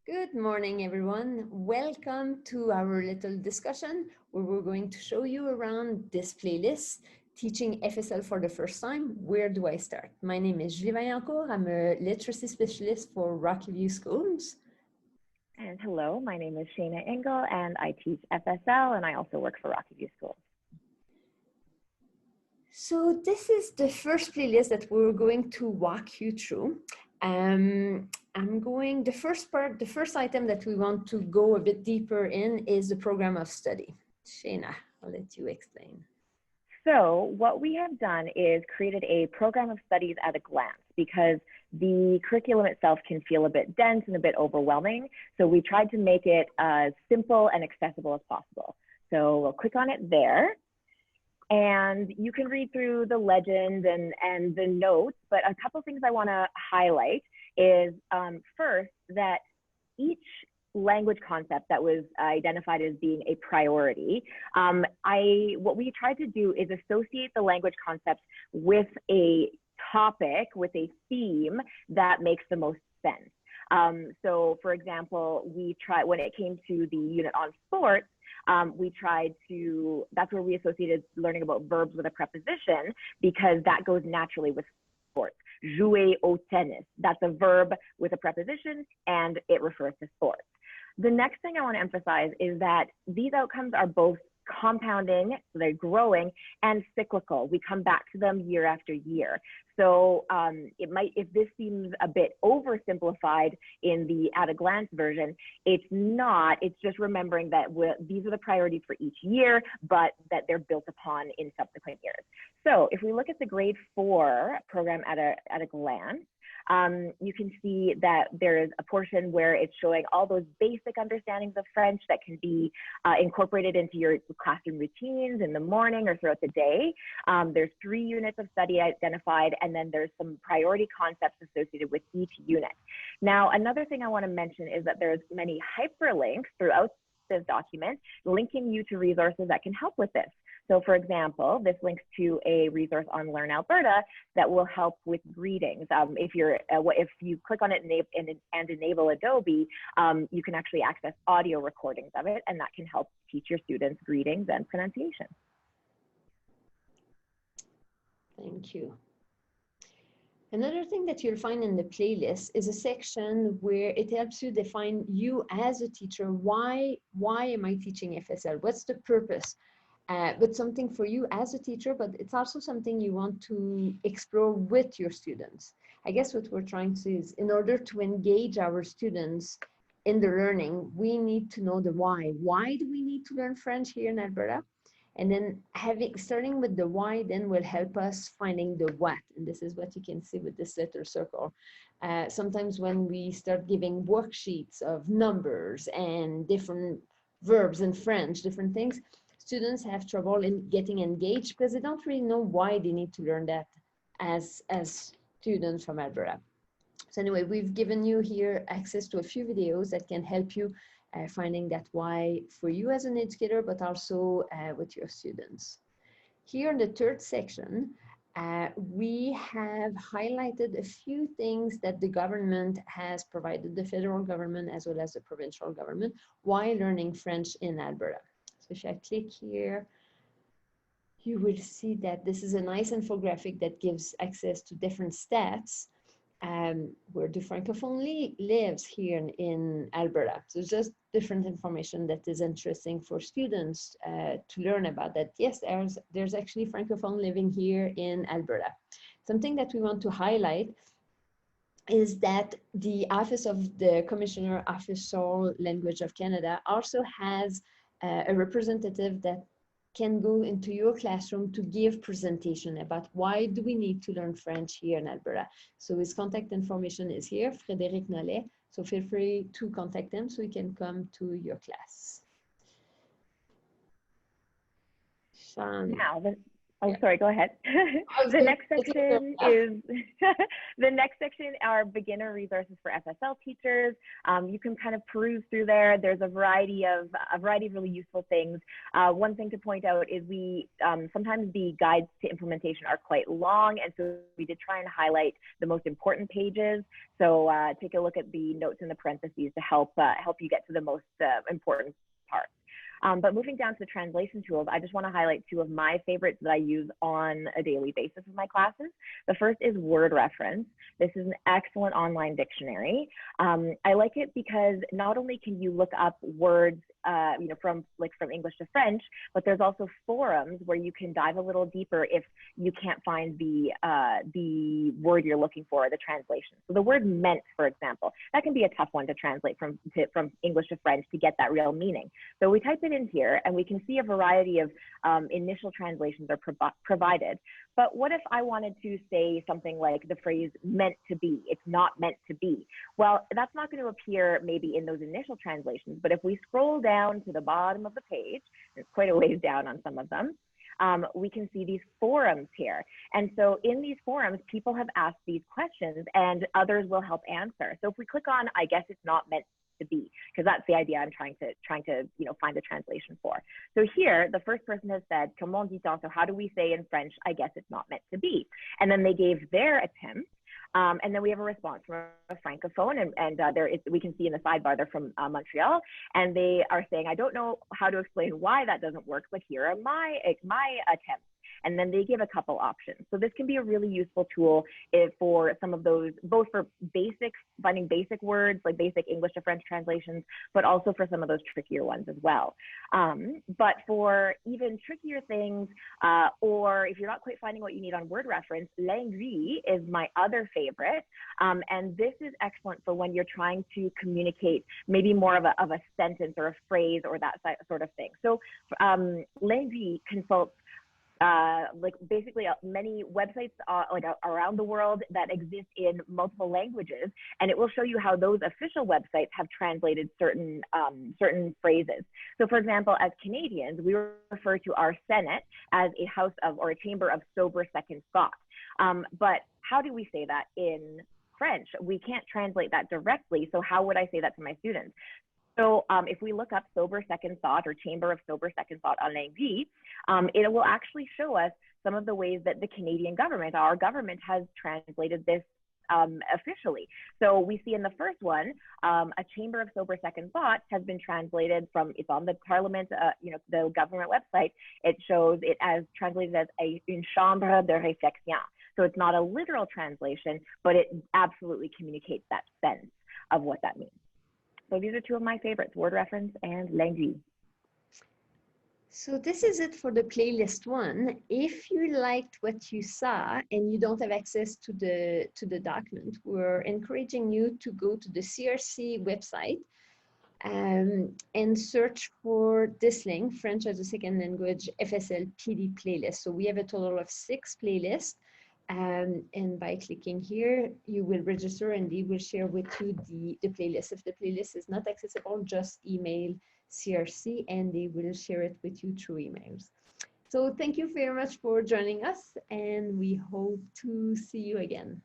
Good morning, everyone. Welcome to our little discussion where we're going to show you around this playlist, Teaching FSL for the First Time. Where do I start? My name is Julie Vaillancourt. I'm a literacy specialist for Rocky View Schools. And hello, my name is Shayna Engel, and I teach FSL, and I also work for Rocky View Schools. So this is the first playlist that we're going to walk you through. The first item that we want to go a bit deeper in is the program of study. Shayna, I'll let you explain. So what we have done is created a program of studies at a glance because the curriculum itself can feel a bit dense and a bit overwhelming. So we tried to make it as simple and accessible as possible. So we'll click on it there. And you can read through the legend and the notes, but a couple things I want to highlight is first that each language concept that was identified as being a priority, what we tried to do is associate the language concepts with a topic, with a theme that makes the most sense. So for example, when it came to the unit on sports, that's where we associated learning about verbs with a preposition because that goes naturally with sports. Jouer au tennis, that's a verb with a preposition and it refers to sports. The next thing I want to emphasize is that these outcomes are both compounding, so they're growing, and cyclical. We come back to them year after year. So if this seems a bit oversimplified in the at a glance version, it's not. It's just remembering that these are the priorities for each year, but that they're built upon in subsequent years. So if we look at the grade 4 program at a glance, you can see that there is a portion where it's showing all those basic understandings of French that can be incorporated into your classroom routines in the morning or throughout the day. There's 3 units of study identified, and then there's some priority concepts associated with each unit. Now, another thing I want to mention is that there's many hyperlinks throughout this document linking you to resources that can help with this. So for example, this links to a resource on Learn Alberta that will help with greetings. If you click on it and enable Adobe, you can actually access audio recordings of it, and that can help teach your students greetings and pronunciation. Thank you. Another thing that you'll find in the playlist is a section where it helps you define you as a teacher. Why am I teaching FSL? What's the purpose? But something for you as a teacher, but it's also something you want to explore with your students. I guess what we're trying to say is in order to engage our students in the learning, we need to know the why. Why do we need to learn French here in Alberta? And then starting with the why then will help us finding the what. And this is what you can see with this little circle. Sometimes when we start giving worksheets of numbers and different verbs in French, different things, students have trouble in getting engaged because they don't really know why they need to learn that as students from Alberta. So anyway, we've given you here access to a few videos that can help you finding that why for you as an educator, but also with your students. Here in the third section, we have highlighted a few things that the government has provided, the federal government as well as the provincial government, while learning French in Alberta. So if I click here, you will see that this is a nice infographic that gives access to different stats where the Francophone lives here in Alberta. So it's just different information that is interesting for students to learn about that. Yes, there's actually Francophone living here in Alberta. Something that we want to highlight is that the Office of the Commissioner Official Language of Canada also has a representative that can go into your classroom to give presentation about why do we need to learn French here in Alberta. So his contact information is here, Frédéric Nollet. So feel free to contact him so he can come to your class. Sean. Now, Oh, sorry, go ahead. I was The gonna next section is the next section are beginner resources for FSL teachers. You can kind of peruse through there. There's a variety of really useful things. One thing to point out is we sometimes the guides to implementation are quite long, and so we did try and highlight the most important pages. So take a look at the notes in the parentheses to help you get to the most important parts. But moving down to the translation tools, I just want to highlight two of my favorites that I use on a daily basis with my classes. The first is Word Reference. This is an excellent online dictionary. I like it because not only can you look up words from English to French, but there's also forums where you can dive a little deeper if you can't find the word you're looking for, the translation. So the word meant, for example, that can be a tough one to translate from English to French to get that real meaning. So we type it in here and we can see a variety of initial translations are provided. But what if I wanted to say something like the phrase meant to be? It's not meant to be. Well, that's not going to appear maybe in those initial translations, but if we scroll down to the bottom of the page, it's quite a ways down on some of them, we can see these forums here. And so in these forums, people have asked these questions and others will help answer. So if we click on, I guess it's not meant to be, because that's the idea I'm trying to find a translation for. So here, the first person has said, comment dit-on? So how do we say in French, I guess it's not meant to be? And then they gave their attempt. And then we have a response from a francophone, and we can see in the sidebar they're from Montreal, and they are saying, I don't know how to explain why that doesn't work, but here are my attempts. And then they give a couple options. So this can be a really useful tool for some of those, both for finding basic words, like basic English to French translations, but also for some of those trickier ones as well. But for even trickier things, or if you're not quite finding what you need on Word Reference, Linguille is my other favorite. And this is excellent for when you're trying to communicate maybe more of a sentence or a phrase or that sort of thing. So Linguille consults basically many websites around the world that exist in multiple languages, and it will show you how those official websites have translated certain phrases. So for example, as Canadians, we refer to our Senate as a house of, or a chamber of sober second thought. But how do we say that in French? We can't translate that directly, so how would I say that to my students? So if we look up sober second thought or chamber of sober second thought on Linguille, it will actually show us some of the ways that the Canadian government, our government, has translated this officially. So we see in the first one, a chamber of sober second thought has been translated from, it's on the Parliament, the government website. It shows it as translated as une chambre de réflexion. So it's not a literal translation, but it absolutely communicates that sense of what that means. So these are two of my favorites, Word Reference and Linguille. So this is it for the playlist one. If you liked what you saw and you don't have access to the document, we're encouraging you to go to the CRC website and search for this link, French as a Second Language FSL PD playlist. So we have a total of 6 playlists. And by clicking here, you will register and they will share with you the playlist. If the playlist is not accessible, just email CRC and they will share it with you through emails. So thank you very much for joining us and we hope to see you again.